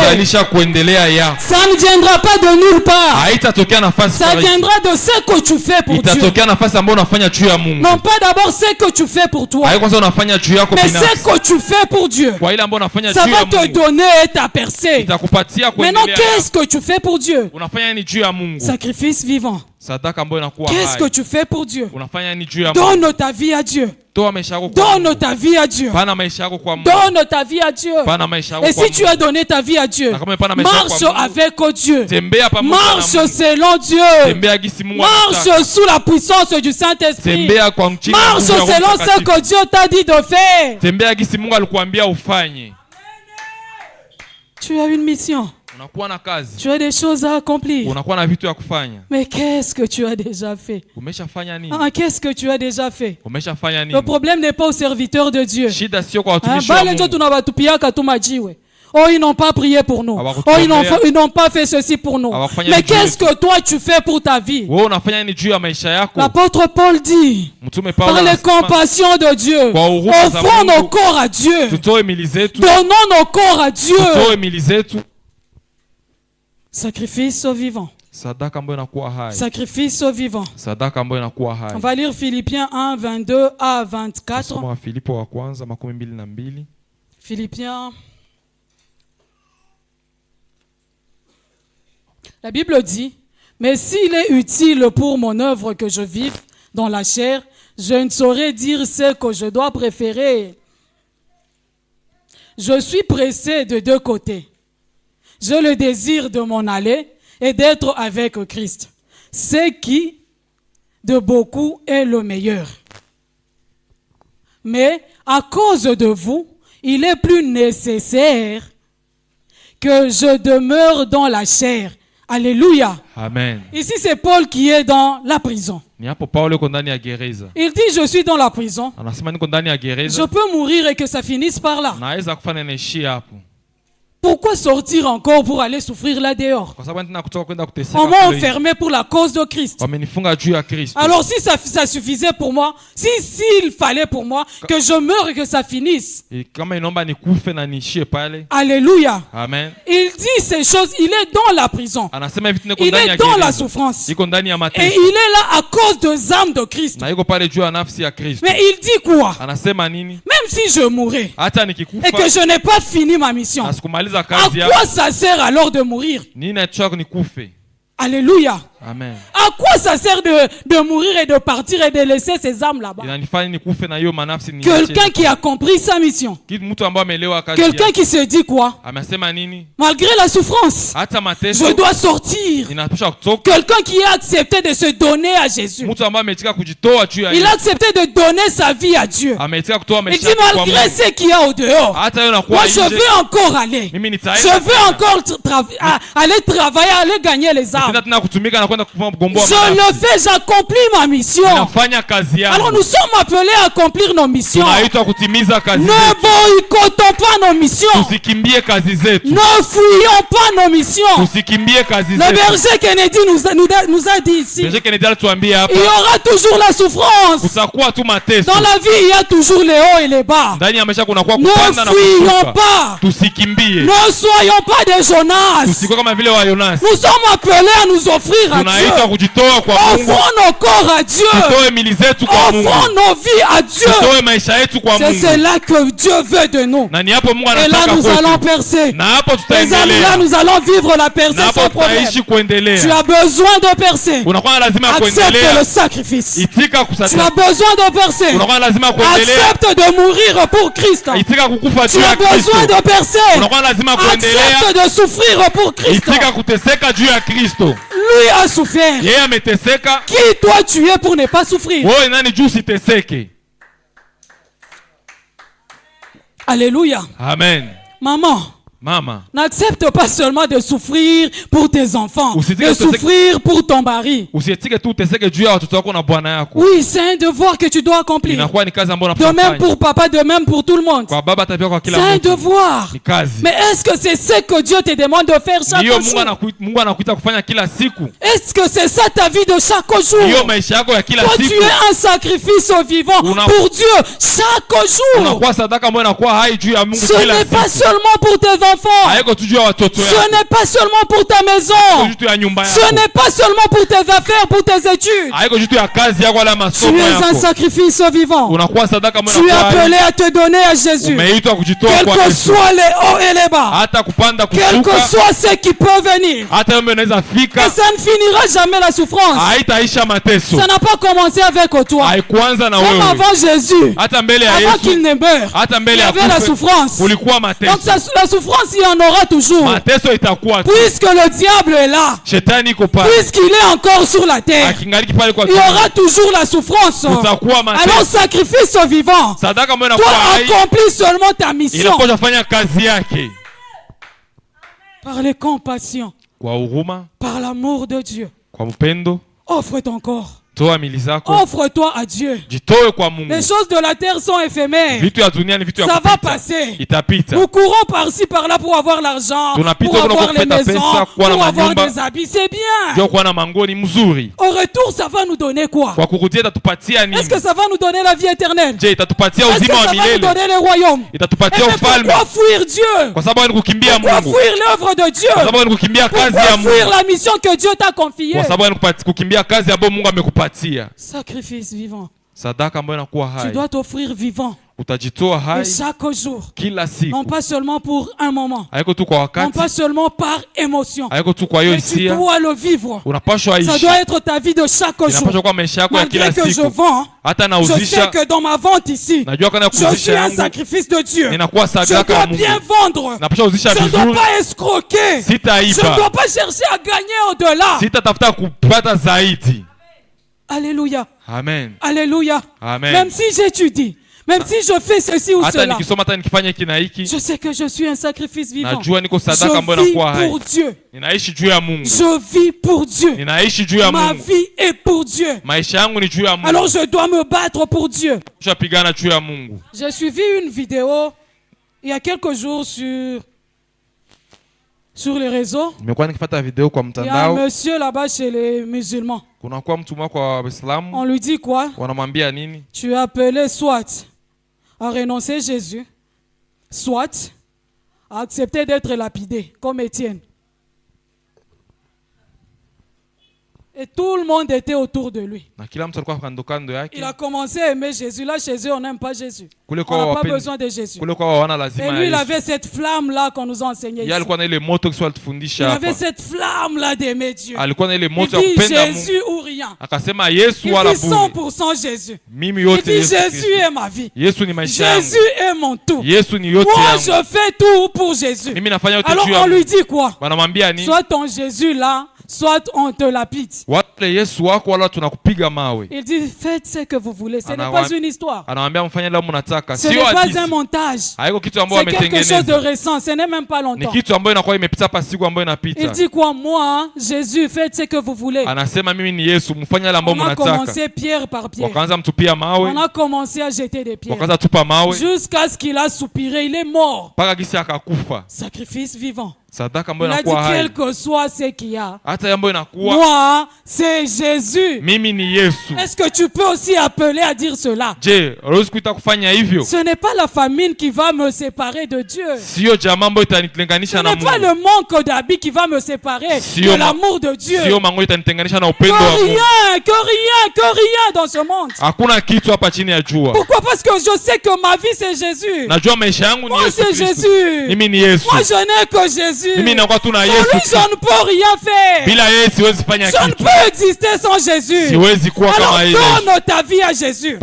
Ça ne viendra pas de nulle part. Ça viendra de ce que tu fais pour Dieu. Non pas d'abord ce que tu fais pour toi, mais ce que tu fais pour Dieu. Ça va te donner ta percée. Maintenant, qu'est-ce que tu fais pour Dieu? Sacrifice vivant. Qu'est-ce que tu fais pour Dieu? Donne ta vie à Dieu. Donne ta vie à Dieu. Donne ta vie à Dieu. Et si tu as donné ta vie à Dieu, marche avec Dieu. Marche selon Dieu. Marche sous la puissance du Saint-Esprit. Marche selon ce que Dieu t'a dit de faire. Tu as une mission. Tu as des choses à accomplir. Mais qu'est-ce que tu as déjà fait? Qu'est-ce que tu as déjà fait? Le problème n'est pas au serviteur de Dieu. Oh, ils n'ont pas prié pour nous. Oh, ils n'ont pas fait ceci pour nous. Mais qu'est-ce que toi tu fais pour ta vie? L'apôtre Paul dit, par les compassions de Dieu, offrons nos corps à Dieu. Donnons nos corps à Dieu. Sacrifice au vivant. Sacrifice au vivant. On va lire Philippiens 1, 22 à 24. Philippiens. La Bible dit, mais s'il est utile pour mon œuvre que je vive dans la chair, je ne saurais dire ce que je dois préférer. Je suis pressé de deux côtés. J'ai le désir de m'en aller et d'être avec Christ. Ce qui, de beaucoup, est le meilleur. Mais à cause de vous, il est plus nécessaire que je demeure dans la chair. Alléluia. Amen. Ici, c'est Paul qui est dans la prison. Il dit, je suis dans la prison. Je peux mourir et que ça finisse par là. Pourquoi sortir encore pour aller souffrir là dehors? On m'a enfermé pour la cause de Christ. Alors si ça suffisait pour moi, s'il fallait pour moi que je meure et que ça finisse. Alléluia. Amen. Il dit ces choses, il est dans la prison. Il est dans la souffrance. Et il est là à cause des âmes de Christ. Mais il dit quoi? Même si je mourais et que je n'ai pas fini ma mission, à quoi ça sert alors de mourir? Alléluia. Amen. À quoi ça sert de mourir et de partir et de laisser ces âmes là-bas? Quelqu'un qui a compris sa mission. Quelqu'un qui se dit quoi? Malgré la souffrance, je dois sortir. Quelqu'un qui a accepté de se donner à Jésus. Il a accepté de donner sa vie à Dieu. Il dit malgré ce qu'il y a au dehors, moi je veux encore aller. Je veux encore aller travailler, aller gagner les âmes. Je le fais, j'accomplis ma mission. Alors nous sommes appelés à accomplir nos missions. Ne boycottons pas nos missions. Ne fuyons pas nos missions. Le berger Kennedy nous a dit ici, il y aura toujours la souffrance. Dans la vie, il y a toujours les hauts et les bas. Ne fuyons pas. Ne soyons pas des Jonas. Nous sommes appelés à nous offrir à Dieu. Offrons nos corps à Dieu. Offrons nos vies à Dieu. C'est cela que Dieu veut de nous. Et là nous allons percer. Et là nous allons vivre la percée sans problème. Tu as besoin de percer. Accepte le sacrifice. Tu as besoin de percer. Accepte de mourir pour Christ. Tu as besoin de percer. Accepte de souffrir pour Christ. Lui a souffert. Qui toi tu es pour ne pas souffrir? Alléluia. Amen. Maman, n'accepte pas seulement de souffrir pour tes enfants, de souffrir pour ton mari. Oui, c'est un devoir que tu dois accomplir. De même pour papa, de même pour tout le monde. C'est un devoir. Mais est-ce que c'est ce que Dieu te demande de faire chaque jour? Est-ce que c'est ça ta vie de chaque jour? Toi, tu es un sacrifice vivant pour Dieu chaque jour. Ce n'est pas seulement pour tes enfants. enfants. Ce n'est pas seulement pour ta maison. Ce n'est pas seulement pour tes affaires, pour tes études. Tu es un sacrifice vivant. Tu es appelé à te donner à Jésus. Quels que soient les hauts et les bas. Quel que soit ce qui peut venir. Et ça ne finira jamais la souffrance. Ça n'a pas commencé avec toi. Même avant Jésus. Avant qu'il ne meure. Il y avait la souffrance. Donc la souffrance, il y en aura toujours. Puisque le diable est là. Puisqu'il est encore sur la terre. Il y aura toujours la souffrance. Alors sacrifice vivant. Toi accomplis seulement ta mission. Par les compassions. Par l'amour de Dieu. Offre ton corps. Offre-toi à Dieu. Les choses de la terre sont éphémères. Ça va passer. Nous courons par-ci par-là pour avoir l'argent, pour avoir les maisons, pour avoir des habits. C'est bien. Au retour, ça va nous donner quoi? Est-ce que ça va nous donner la vie éternelle? Est-ce que ça va nous donner le royaume? Pourquoi fuir Dieu? Pourquoi fuir l'œuvre de Dieu? Pourquoi fuir la mission que Dieu t'a confiée? Sacrifice vivant. Tu dois t'offrir vivant. Et chaque jour. Non pas seulement pour un moment. Non pas seulement par émotion. Mais tu dois le vivre. Ça doit être ta vie de chaque jour. Malgré que je vends, je sais que dans ma vente ici, je suis un sacrifice de Dieu. Je dois bien vendre. Je ne dois pas escroquer. Je ne dois pas chercher à gagner au-delà. Alléluia. Amen. Alléluia. Amen. Même si j'étudie, même si je fais ceci ou cela, je sais que je suis un sacrifice vivant. Je vis pour Dieu. Je vis pour Dieu. Ma vie est pour Dieu. Alors je dois me battre pour Dieu. J'ai suivi une vidéo il y a quelques jours sur les réseaux. Il y a un monsieur là-bas chez les musulmans. On lui dit quoi? Tu es appelé soit à renoncer à Jésus, soit à accepter d'être lapidé, comme Étienne. Et tout le monde était autour de lui. Il a commencé à aimer Jésus. Là, chez eux, on n'aime pas Jésus. On n'a pas besoin de Jésus. Et lui, il avait cette flamme-là qu'on nous a enseignée ici. Il avait cette flamme-là d'aimer Dieu. Il dit Jésus ou rien. Il dit 100% Jésus. Il dit Jésus est ma vie. Jésus est mon tout. Moi, je fais tout pour Jésus. Alors, on lui dit quoi? Soit ton Jésus là, soit on te lapide. Il dit faites ce que vous voulez. Ce n'est pas une histoire. Ce n'est pas un montage. C'est quelque chose de récent. Ce n'est même pas longtemps. Il dit quoi? Moi, Jésus, faites ce que vous voulez. On a commencé pierre par pierre. On a commencé à jeter des pierres. Jusqu'à ce qu'il a soupiré. Il est mort. Sacrifice vivant. Il a dit quel que soit ce qu'il y a, moi c'est Jésus. Est-ce que tu peux aussi appeler à dire cela? Ce n'est pas la famine qui va me séparer de Dieu. Ce n'est pas le manque d'habits qui va me séparer de l'amour de Dieu. Que rien dans ce monde. Pourquoi? Parce que je sais que ma vie c'est Jésus. Moi c'est Jésus. Moi je n'ai que Jésus. Sans lui, je ne peux rien faire. Je ne peux exister sans Jésus. Alors donne ta vie à Jésus.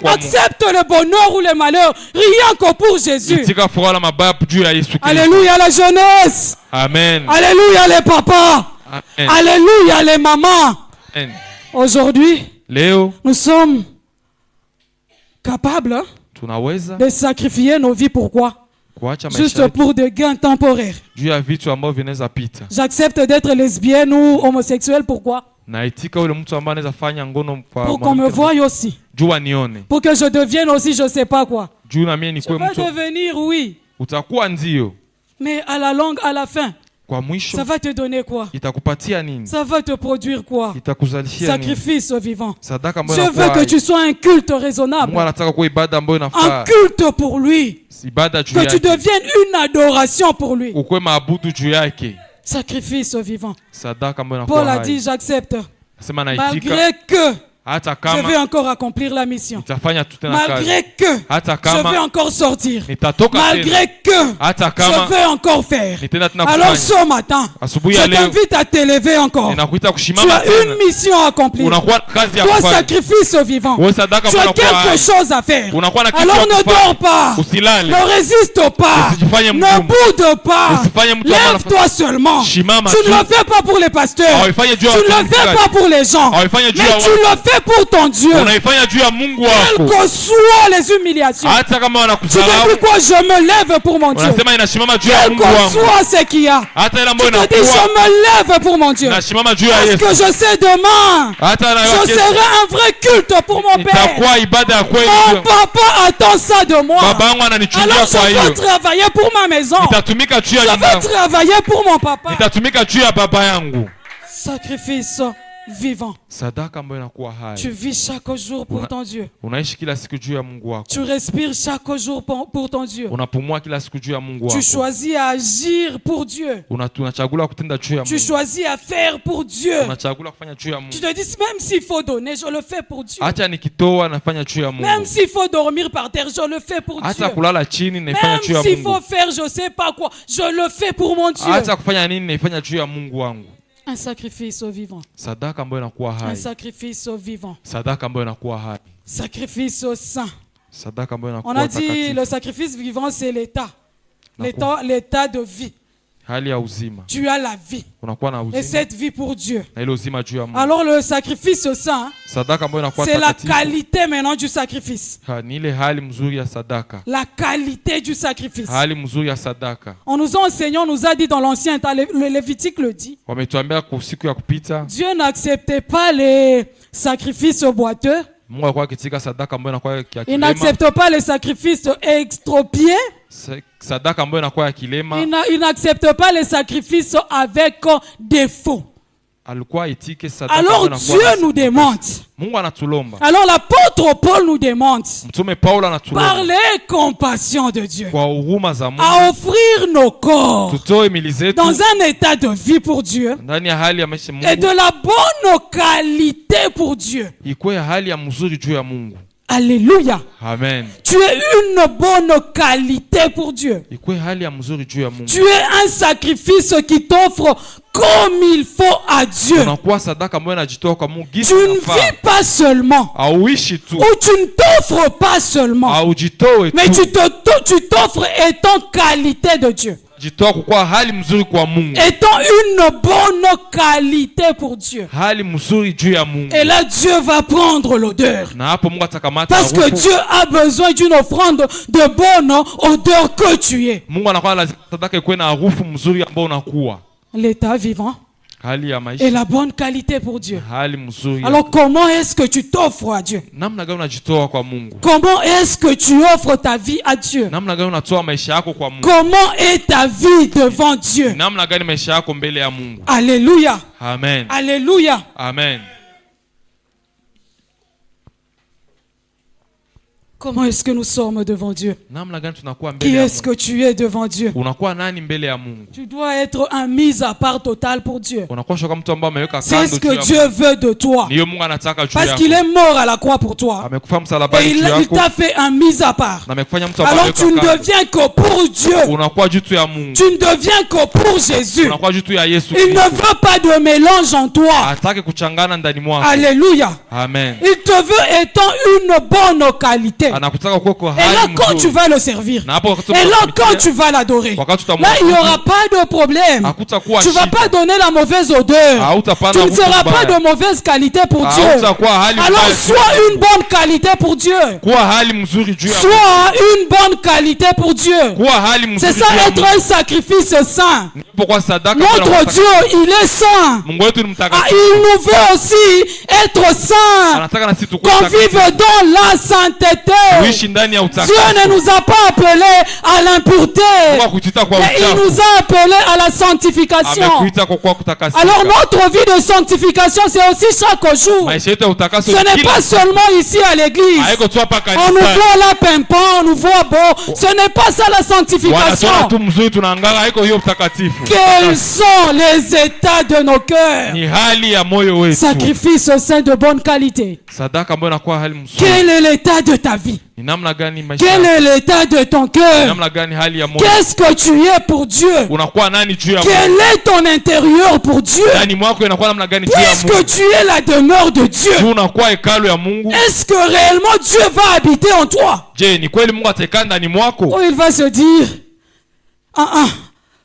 Accepte le bonheur ou le malheur, rien que pour Jésus. Alléluia la jeunesse. Amen. Alléluia les papas. Amen. Alléluia les mamans. Amen. Aujourd'hui, nous sommes capables de sacrifier nos vies. Pourquoi? Juste pour des gains temporaires. J'accepte d'être lesbienne ou homosexuelle. Pourquoi? Pour qu'on me voie aussi. Pour que je devienne aussi je ne sais pas quoi. Je vais devenir, oui. Mais à la longue, à la fin, Ça va te donner quoi? Ça va te produire quoi? Sacrifice vivant. Je veux que tu sois un culte raisonnable. Un culte pour lui. Que tu deviennes une adoration pour lui. Sacrifice vivant. Paul a dit j'accepte. Malgré que je vais encore accomplir la mission. Malgré que je vais encore sortir. Malgré que je vais encore faire. Alors ce matin, je t'invite à t'élever encore. Tu as une mission à accomplir. Toi, sacrifice vivant. Tu as quelque chose à faire. Alors ne dors pas. Ne résiste pas. Ne boude pas. Lève-toi seulement. Tu ne le fais pas pour les pasteurs. Tu ne le fais pas pour les gens. Mais tu le fais pour ton Dieu. Quelles que soient les humiliations. Tu te dis quoi? Je me lève pour mon Dieu. Quel que soit ce qu'il y a. Tu te dis je me lève pour mon Dieu. Parce que je sais demain je serai un vrai culte pour mon Père. Mon papa attend ça de moi. Alors je veux travailler pour ma maison. Je veux travailler pour mon papa. Sacrifice vivant. Tu vis chaque jour pour ton Dieu. Tu respires chaque jour pour ton Dieu. Tu choisis à agir pour Dieu. Tu choisis à faire pour Dieu. Tu te dis même s'il faut donner, je le fais pour Dieu. Même s'il faut dormir par terre, je le fais pour Dieu. Même s'il faut faire je sais pas quoi, je le fais pour mon Dieu. Un sacrifice au vivant. Un sacrifice au vivant. Sacrifice au saint. On a dit le sacrifice vivant c'est l'état. L'état de vie. Tu as la vie. Et cette vie pour Dieu. Alors le sacrifice au saint, c'est la qualité maintenant du sacrifice. La qualité du sacrifice. On nous a enseigné, on nous a dit dans l'Ancien Temps, le Lévitique le dit. Dieu n'acceptait pas les sacrifices boiteux. Il n'accepte pas les sacrifices extropiés. Il n'accepte pas les sacrifices avec défaut. Alors Dieu nous demande. Alors l'apôtre Paul nous demande par les compassions de Dieu à offrir nos corps dans un état de vie pour Dieu et de la bonne qualité pour Dieu. Alléluia. Amen. Tu es une bonne qualité pour Dieu. Tu es un sacrifice qui t'offre comme il faut à Dieu. Tu ne vis pas seulement. Ou tu ne t'offres pas seulement. Mais tu t'offres étant qualité de Dieu. Étant une bonne qualité pour Dieu. Et là Dieu va prendre l'odeur. Parce que Dieu a besoin d'une offrande de bonne odeur que tu es. L'état vivant et la bonne qualité pour Dieu. Alors comment est-ce que tu t'offres à Dieu? Comment est-ce que tu offres ta vie à Dieu? Comment est ta vie devant Dieu? Alléluia. Amen. Alléluia. Amen. Comment est-ce que nous sommes devant Dieu? Qui est-ce que tu es devant Dieu? Tu dois être un mis à part total pour Dieu. C'est ce que Dieu veut de toi. Parce qu'il est mort à la croix pour toi. Et il t'a fait un mis à part. Alors tu ne deviens que pour Dieu. Tu ne deviens que pour Jésus. Il ne veut pas de mélange en toi. Alléluia. Amen. Il te veut étant une bonne qualité. Et là quand tu vas le servir, et là quand tu vas l'adorer, là il n'y aura pas de problème. Tu ne vas pas donner la mauvaise odeur. Tu ne seras pas de mauvaise qualité pour Dieu. Alors sois une bonne qualité pour Dieu. Sois une bonne qualité pour Dieu. C'est ça être un sacrifice saint. Notre Dieu, il est saint. Il nous veut aussi être saint. Qu'on vive dans la sainteté. Dieu ne nous a pas appelés à l'impureté, mais il nous a appelés à la sanctification. Alors notre vie de sanctification, c'est aussi chaque jour. Ce n'est pas seulement ici à l'église. On nous voit là pimpant, on nous voit beau. Ce n'est pas ça la sanctification. Quels sont les états de nos cœurs? Sacrifice au sein de bonne qualité. Quel est l'état de ta vie? Quel est l'état de ton cœur? Qu'est-ce que tu es pour Dieu? Quel est ton intérieur pour Dieu? Puisque tu es la demeure de Dieu, est-ce que réellement Dieu va habiter en toi? Ou il va se dire,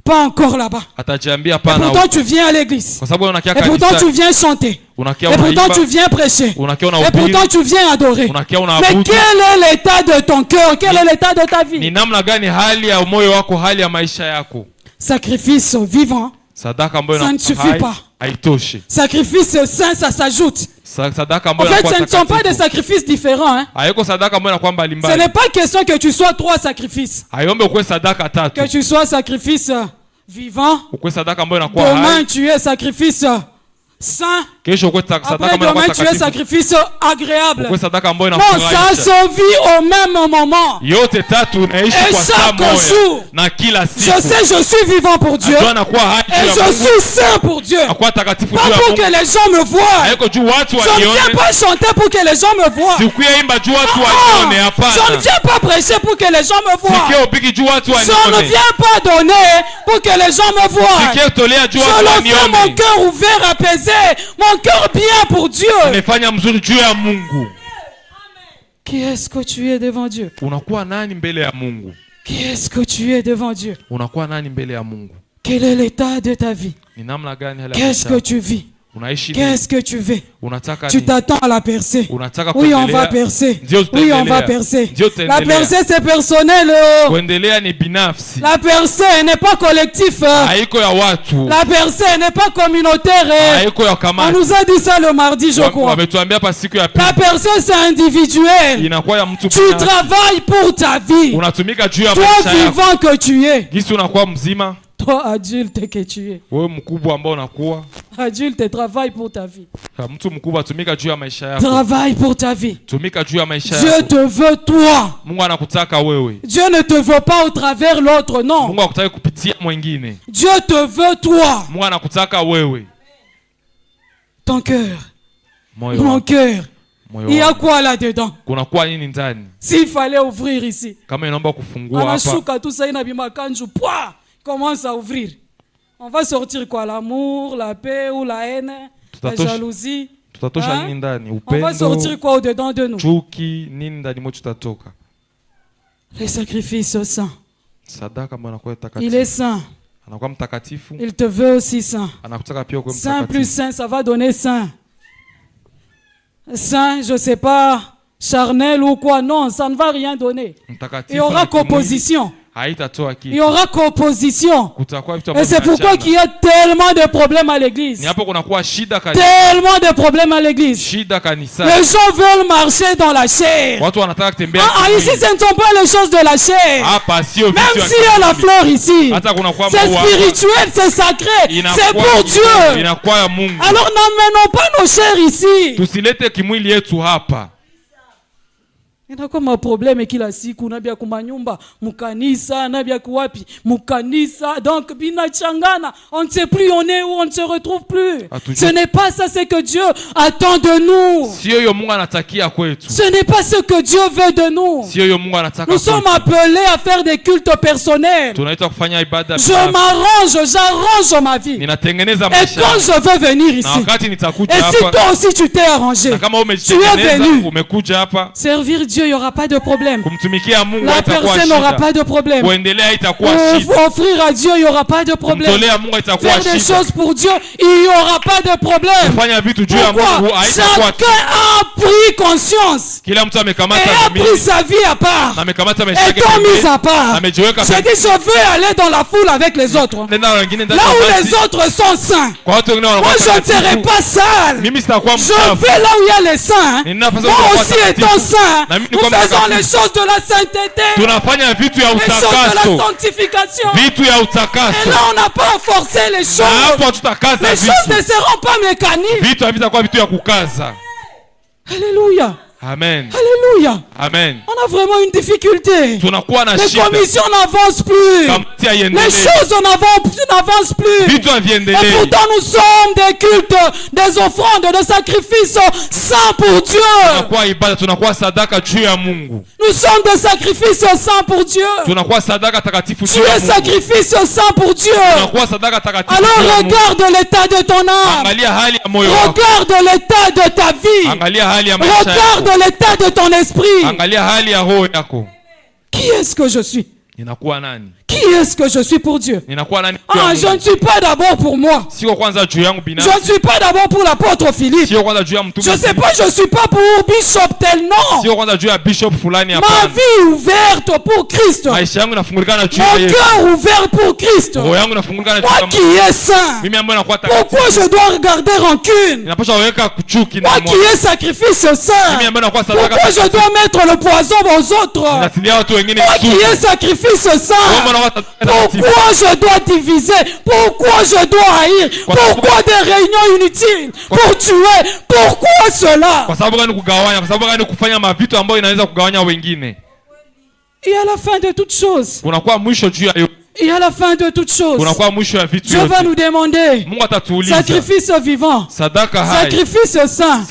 pas encore là-bas. Et pourtant tu viens à l'église. Et pourtant tu viens chanter. Et pourtant tu viens prêcher. Et pourtant tu viens adorer. Mais quel est l'état de ton cœur? Quel est l'état de ta vie? Sacrifice vivant, ça ne suffit pas. Sacrifice saint, ça s'ajoute. En fait, ce ne sont pas des sacrifices différents. Ce n'est pas question que tu sois 3 sacrifices. Que tu sois sacrifice vivant. Demain, tu es sacrifice saint. Après demain, tu es sacrifice agréable. Non, ça se vit au même moment. Et chaque jour, je sais, je suis vivant pour Dieu. Et je suis saint pour Dieu. Pas pour que les gens me voient. Je ne viens pas chanter pour que les gens me voient. Je ne viens pas prêcher pour que les gens me voient. Je ne viens pas donner pour que les gens me voient. Je le fais mon cœur ouvert, apaisé. Mon cœur bien pour Dieu. Qui est-ce que tu es devant Dieu? Qui est-ce que tu es devant Dieu? Quel est l'état de ta vie? Qu'est-ce que tu vis? Qu'est-ce que tu veux? Tu t'attends à la percée. Oui, on va percer. Oui, on va percer. La percée, c'est personnel. La percée n'est pas collectif. La percée n'est pas communautaire. On nous a dit ça le mardi, je crois. La percée, c'est individuel. Tu travailles pour ta vie. Toi, vivant que tu es. Toi, adulte que tu es. Adulte, travaille pour ta vie. Travaille pour ta vie. Dieu te veut toi. Dieu ne te veut pas au travers l'autre, non. Dieu te veut toi. Ton cœur. Mon cœur. Il y a quoi là-dedans? S'il fallait ouvrir ici. Tout ça, commence à ouvrir. On va sortir quoi? L'amour, la paix ou la haine, la jalousie. On va sortir quoi au-dedans de nous? Le sacrifice saint. Il est saint. Il te veut aussi saint. Saint plus saint, ça va donner saint. Saint, je ne sais pas, charnel ou quoi. Non, ça ne va rien donner. Il y aura composition. Il y aura composition. Et c'est pourquoi il y a tellement de problèmes à l'église. Tellement de problèmes à l'église. Les gens veulent marcher dans la chair. Ici, ce ne sont pas les choses de la chair. Même s'il y a la fleur ici, c'est spirituel, c'est sacré, c'est pour Dieu. Alors n'amenons pas nos chairs ici. Inakoma problème kila siku nabia kumanyumba mukanisa nabia kuwapi mukanisa, donc binachangana, on ne sait plus on est où, on ne se retrouve plus. Ce n'est pas ça ce que Dieu attend de nous. Ce n'est pas ce que Dieu veut de nous. Nous sommes appelés à faire des cultes personnels. Je m'arrange, j'arrange ma vie. Et quand je veux venir ici, et si toi aussi tu t'es arrangé, tu es venu servir Dieu Dieu, il n'y aura pas de problème. La personne n'aura pas de problème. Offrir à Dieu, il n'y aura pas de problème. Faire des choses pour Dieu, il n'y aura pas de problème. Pourquoi? Chacun a pris conscience et a pris sa vie à part. Étant mis à part. J'ai dit, je veux aller dans la foule avec les autres. Là où les autres sont saints. Moi, je ne serai pas sale. Je vais là où il y a les saints. Moi aussi étant saint, nous faisons les choses de la sainteté. Les choses de la sanctification. Et là, on n'a pas forcé les choses. Les choses ne seront pas mécaniques. Alléluia. Amen. Alléluia. Amen. On a vraiment une difficulté. Les commissions n'avancent plus. Les choses n'avancent plus. Et pourtant nous sommes des cultes, des offrandes, des sacrifices saints pour Dieu. Nous sommes des sacrifices saints pour Dieu. Tu es sacrifice saint pour Dieu. Alors regarde l'état de ton âme. Regarde l'état de ta vie. Regarde l'état de ton esprit. Qui est-ce que je suis? Qui est-ce que je suis pour Dieu? Je ne suis pas d'abord pour moi. Je ne suis pas d'abord pour l'apôtre Philippe. Je ne sais pas, je ne suis pas pour Bishop tel nom. Ma vie ouverte pour Christ. Mon cœur ouvert pour Christ. Moi qui est saint. Pourquoi je dois regarder rancune? Moi qui est sacrifice saint. Pourquoi je dois mettre le poison aux autres? Moi qui est sacrifice saint. Pourquoi je dois diviser? Pourquoi je dois haïr? Pourquoi des réunions inutiles? Pour tuer? Pourquoi cela? Et à la fin de toutes choses, et à la fin de toutes choses, Dieu va nous demander sacrifice vivant, sacrifice saint.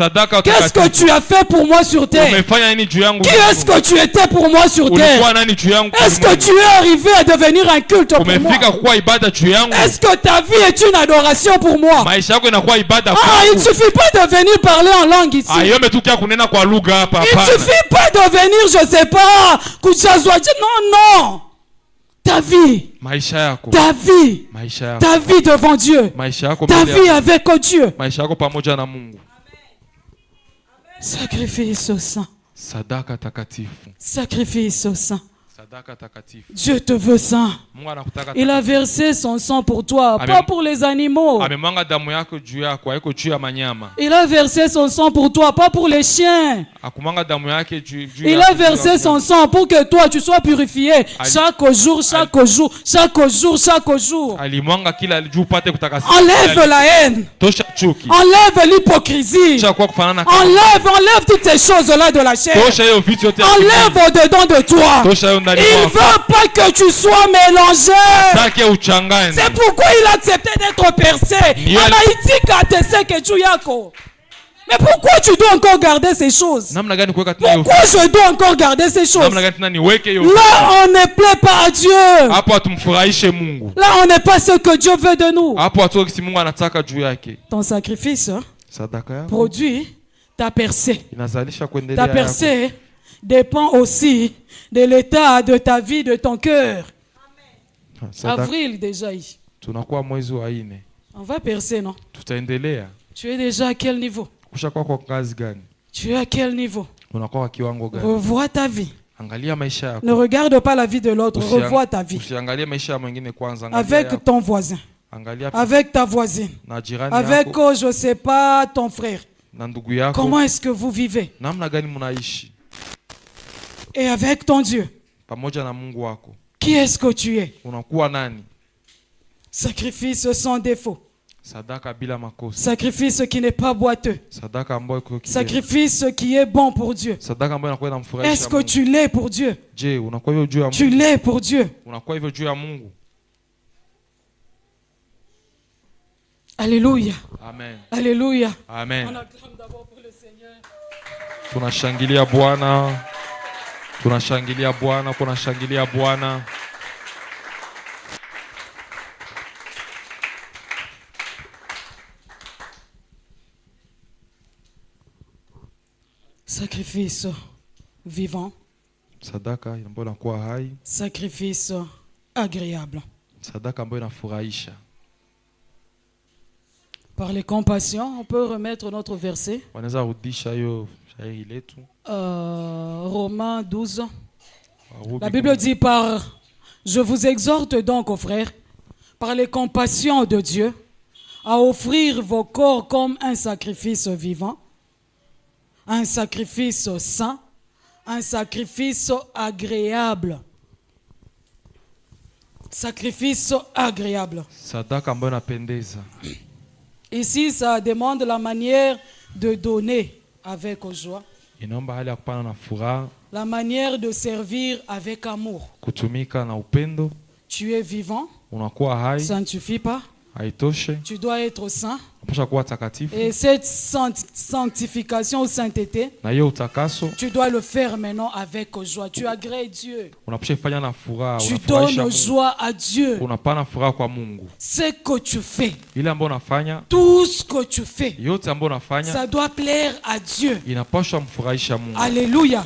Qu'est-ce que tu as fait pour moi sur terre? Qui est-ce que tu étais pour moi sur terre? Est-ce que tu es arrivé à devenir un culte pour moi? Est-ce que ta vie est une adoration pour moi? Il ne suffit pas de venir parler en langue ici. Il ne suffit pas de venir, je ne sais pas, non. Ta vie, ta vie devant Dieu, ta vie avec Dieu. Sacrifice saint. Sacrifice saint. Dieu te veut saint. Il a versé son sang pour toi, pas pour les animaux. Il a versé son sang pour toi, pas pour les chiens. Il a versé son sang pour que toi tu sois purifié chaque jour, chaque jour, chaque jour, chaque jour. Enlève la haine. Enlève l'hypocrisie. Enlève toutes ces choses-là de la chair. Enlève au-dedans de toi. Il ne veut pas que tu sois mélangé. C'est pourquoi il a accepté d'être percé. Mais pourquoi tu dois encore garder ces choses? Pourquoi je dois encore garder ces choses? Là, on ne plaît pas à Dieu. Là, on n'est pas ce que Dieu veut de nous. Ton sacrifice produit ta percée. Ta percée dépend aussi de l'état de ta vie, de ton cœur. Avril déjà. On va percer, non? Tu es déjà à quel niveau? Tu es à quel niveau? Revois ta vie. Ne regarde pas la vie de l'autre, revois ta vie. Avec ton voisin, avec ta voisine, avec, je ne sais pas, ton frère. Comment est-ce que vous vivez? Et avec ton Dieu, qui est-ce que tu es? Sacrifice sans défaut. Sacrifice qui n'est pas boiteux. Sacrifice qui est bon pour Dieu. Est-ce que tu l'es pour Dieu? Tu l'es pour Dieu. Alléluia. Amen. Alléluia. Amen. On acclame d'abord pour le Seigneur. Tunashangilia Bwana. Tunashangilia Bwana, tunashangilia Bwana. Sacrifice vivant. Sadaka ambayo inakuwa hai. Sacrifice agréable. Sadaka ambayo inafurahisha. Par les compassions, on peut remettre notre verset. Wanaweza rudisha hiyo shairi letu. Romains 12. La Bible dit je vous exhorte donc, aux frères, par les compassions de Dieu, à offrir vos corps comme un sacrifice vivant, un sacrifice saint, un sacrifice agréable. Sacrifice agréable. Sadaka ambayo inapendeza. Ici, ça demande la manière de donner avec joie. Inaomba hali ya kupana na furaha. La manière de servir avec amour. Kutumika na upendo. Tu es vivant. Unakuwa hai. Ça ne suffit pas. Haitoshe. Tu dois être saint. Unapaswa kuwa takatifu. Et cette sanctification ou sainteté, na hiyo utakaso, tu dois le faire maintenant avec joie. Tu agrées Dieu. Unapaswa kufanya na furaha. Tu donnes joie à Dieu. Unapana furaha kwa Mungu. Ce que tu fais, ile ambayo unafanya, tout ce que tu fais, yote ambayo unafanya, ça doit plaire à Dieu. Inapaswa mfurahisha Mungu. Alléluia.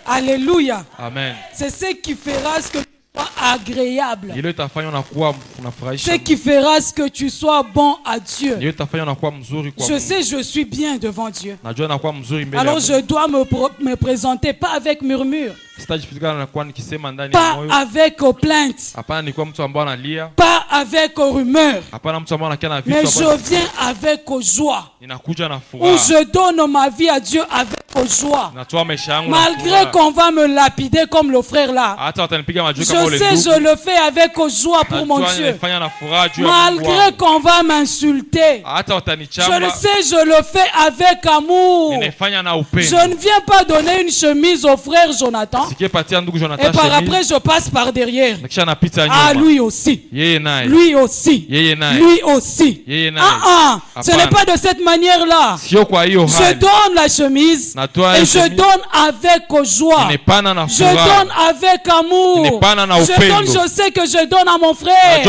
Alléluia. Amen. C'est ce qui fera ce que tu sois agréable. Ce qui fera ce que tu sois bon à Dieu. Je sais, je suis bien devant Dieu. Alors je dois me présenter pas avec murmure. Pas avec plainte. Pas avec rumeur. Mais je viens avec joie. Où je donne ma vie à Dieu avec joie. Malgré qu'on va me lapider comme le frère là. Je sais, je le fais avec joie pour mon Dieu. Malgré qu'on va m'insulter. Je le sais, je le fais avec amour. Je ne viens pas donner une chemise au frère Jonathan. Et par après je passe par derrière. Ah, lui aussi. Lui aussi. Lui aussi. Ce n'est pas de cette manière là. Je donne la chemise et je donne avec joie. Je donne avec amour. Je sais que je donne à mon frère.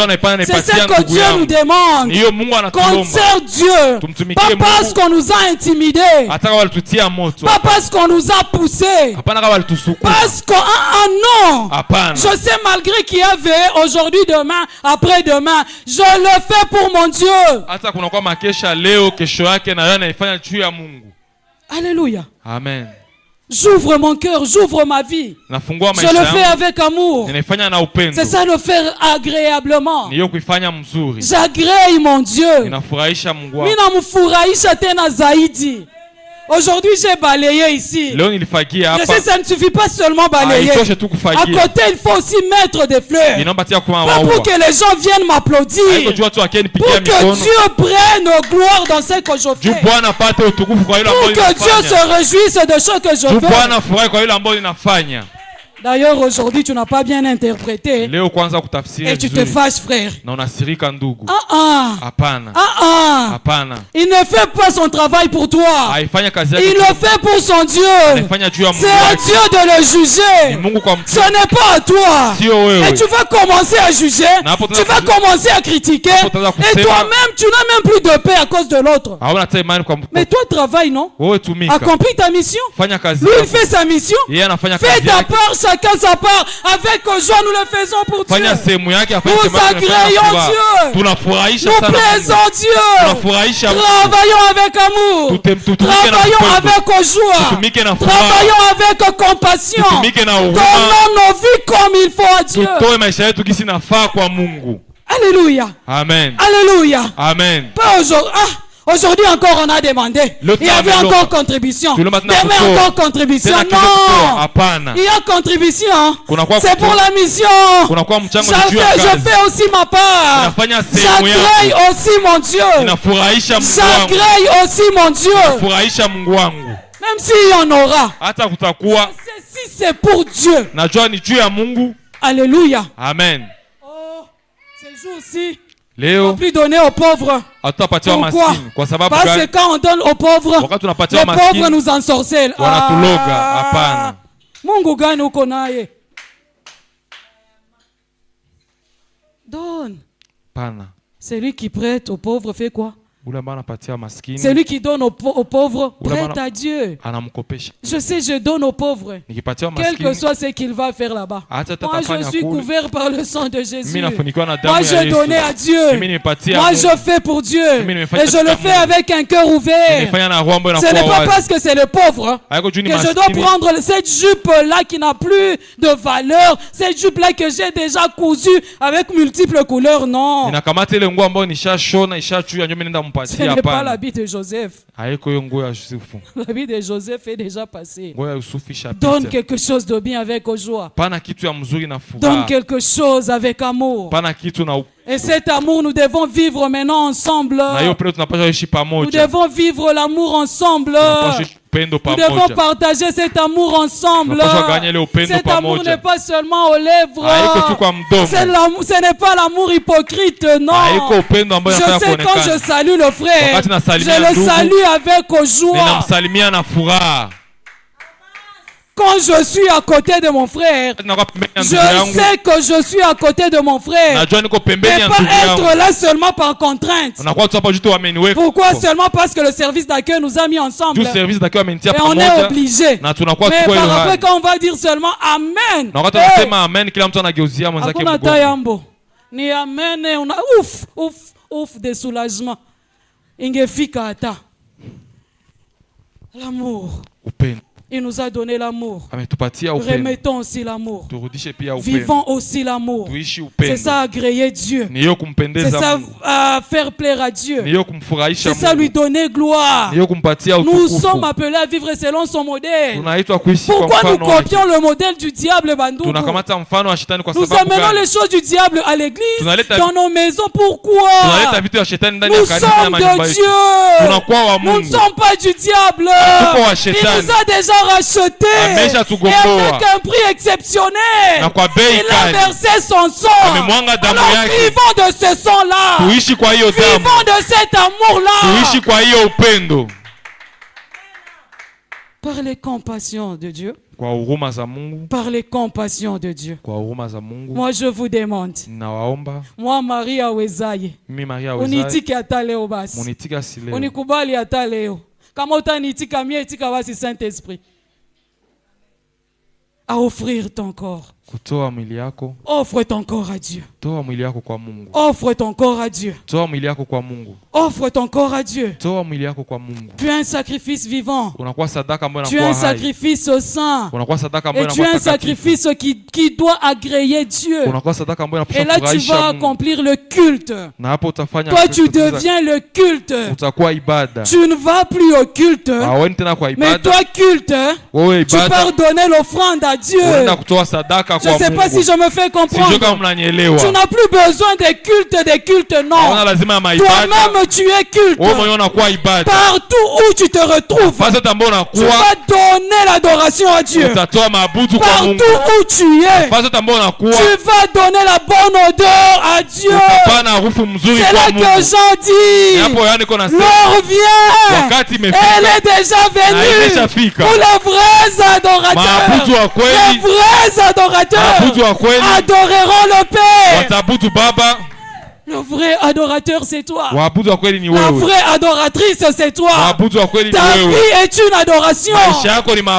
C'est ce que Dieu nous demande. Qu'on sert Dieu. Pas parce qu'on nous a intimidés. Pas parce qu'on nous a poussés. Parce que non. Je sais, malgré qu'il y avait aujourd'hui, demain, après-demain, je le fais pour mon Dieu. Alléluia. Amen. J'ouvre mon cœur, j'ouvre ma vie. Je le fais avec amour. C'est ça, le faire agréablement. J'agrée mon Dieu. Mina mfurahisha tena zaidi. Aujourd'hui, j'ai balayé ici. Je sais, ça ne suffit pas seulement balayer. À côté, il faut aussi mettre des fleurs. Pas pour que les gens viennent m'applaudir. Pour que Dieu prenne gloire dans ce que je fais. Pour que Dieu se réjouisse de ce que je fais. D'ailleurs, aujourd'hui, tu n'as pas bien interprété. Et tu te fâches, frère. Il ne fait pas son travail pour toi. Il le fait pour son Dieu. C'est à Dieu de le juger. Ce n'est pas à toi. Et tu vas commencer à juger. Tu vas commencer à critiquer. Et toi-même, tu n'as même plus de paix à cause de l'autre. Mais toi, travaille, non? Accomplis ta mission. Lui, il fait sa mission. Fais ta part, chacun sa part. Avec joie, nous le faisons pour Dieu. Nous agréons Dieu. Nous plaisons Dieu. Travaillons avec amour. Travaillons avec joie. Travaillons avec compassion. Donnons nos vies comme il faut à Dieu. Alléluia. Amen. Alléluia. Amen. Pas aujourd'hui. Aujourd'hui encore on a demandé. Il y avait encore contribution. Demain encore contribution. Non. Il y a contribution. C'est pour la mission. Je fais aussi ma part. J'agrée aussi mon Dieu. J'agrée aussi mon Dieu. Même s'il y en aura. Si c'est pour Dieu. Alléluia. Amen. Oh, ces jours-ci. Leo, on plus donner aux pauvres. Pourquoi? Parce que quand on donne aux pauvres, les pauvres nous ensorcellent. Mungu gani uko naye? Donne. Pana. Celui qui prête aux pauvres fait quoi? Celui qui donne aux pauvres prête à Dieu. Je sais, je donne aux pauvres. Quel que soit ce qu'il va faire là-bas. Moi, je suis couvert par le sang de Jésus. Moi, je donnais à Dieu. Moi, je fais pour Dieu. Et je le fais avec un cœur ouvert. Ce n'est pas parce que c'est le pauvre que je dois prendre cette jupe-là qui n'a plus de valeur. Cette jupe-là que j'ai déjà cousue avec multiples couleurs. Non. Ce n'est pas l'habit de Joseph. L'habit de Joseph est déjà passé. Donne quelque chose de bien avec joie. Donne quelque chose avec amour. Et cet amour, nous devons vivre maintenant ensemble. Nous devons vivre l'amour ensemble. Nous devons partager cet amour ensemble. Cet amour n'est pas seulement aux lèvres. Ce n'est pas l'amour hypocrite, non. Je sais quand je salue le frère, je le salue avec joie. Quand je suis à côté de mon frère, je sais que je suis à côté de mon frère. Mais pas être là seulement par contrainte. Pourquoi seulement parce que le service d'accueil nous a mis ensemble. Et on est obligé. Mais par rapport quand on va dire seulement Amen. Ni Amen. On a ouf de soulagement. Ingefika ata. L'amour. Il nous a donné l'amour. Remettons aussi l'amour. Vivons aussi l'amour. C'est ça agréer Dieu. C'est ça faire plaire à Dieu. C'est ça lui donner gloire. Nous sommes appelés à vivre selon son modèle. Pourquoi nous copions le modèle du diable, Bandou? Nous amenons les choses du diable à l'église, dans nos maisons. Pourquoi? Nous sommes de Dieu. Nous ne sommes pas du diable. Il nous a déjà racheté et avec un prix exceptionnel. Il a versé son sang. Alors vivons de ce sang-là. Vivons de cet amour-là. Par les compassions de Dieu. Par les compassions de Dieu. Moi je vous demande. Moi Maria Wezaye. Unitike ataleo basi. Unikubali ataleo. Kama utanitika mie itika basi Saint-Esprit. À offrir ton corps. Offre ton corps à Dieu. Offre ton corps à Dieu. Offre ton corps à Dieu. Tu es un sacrifice vivant. Tu es un sacrifice saint. Et tu es un sacrifice qui doit agréer Dieu. Et là tu vas accomplir le culte. Toi tu deviens le culte. Tu ne vas plus au culte. Mais toi culte, tu pars donner l'offrande à Dieu. Je ne sais pas si je me fais comprendre. Tu n'as plus besoin des cultes, non. Toi-même tu es culte. Partout où tu te retrouves, tu vas donner l'adoration à Dieu. Partout où tu es, tu vas donner la bonne odeur à Dieu. C'est là que Jean dit, l'heure vient, elle est déjà venue pour les vrais adorateurs. Les vrais adorateurs adoreront le Père. Le vrai adorateur, c'est toi. La vraie adoratrice, c'est toi. Ta vie est une adoration.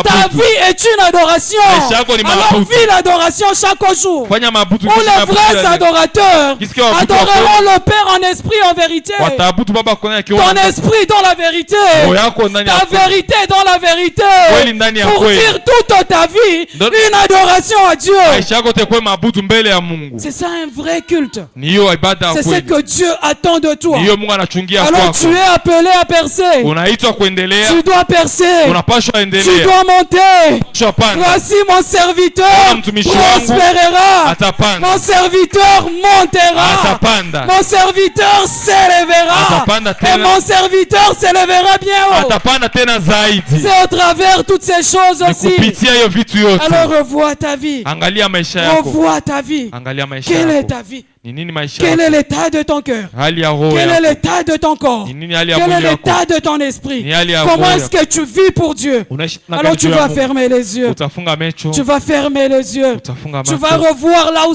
Ta vie est une adoration. Alors vis l'adoration chaque jour. Où les vrais adorateurs adoreront le Père en esprit, en vérité. Ton esprit dans la vérité. Ta vérité dans la vérité. Pour dire toute ta vie une adoration à Dieu. C'est ça un vrai culte. C'est ce que Dieu attend de toi. Alors tu es appelé à percer. Tu dois percer. Tu dois monter. Voici mon serviteur prospérera. Mon serviteur montera. Mon serviteur s'élèvera. Et mon serviteur s'élèvera bien haut. C'est au travers toutes ces choses aussi. Alors revois ta vie. Revois ta vie. Quelle est ta vie? Quel est l'état de ton cœur? Quel est l'état de ton corps? Quel est l'état de ton esprit? Comment est-ce que tu vis pour Dieu? Alors tu vas fermer les yeux. Tu vas fermer les yeux. Tu vas revoir là où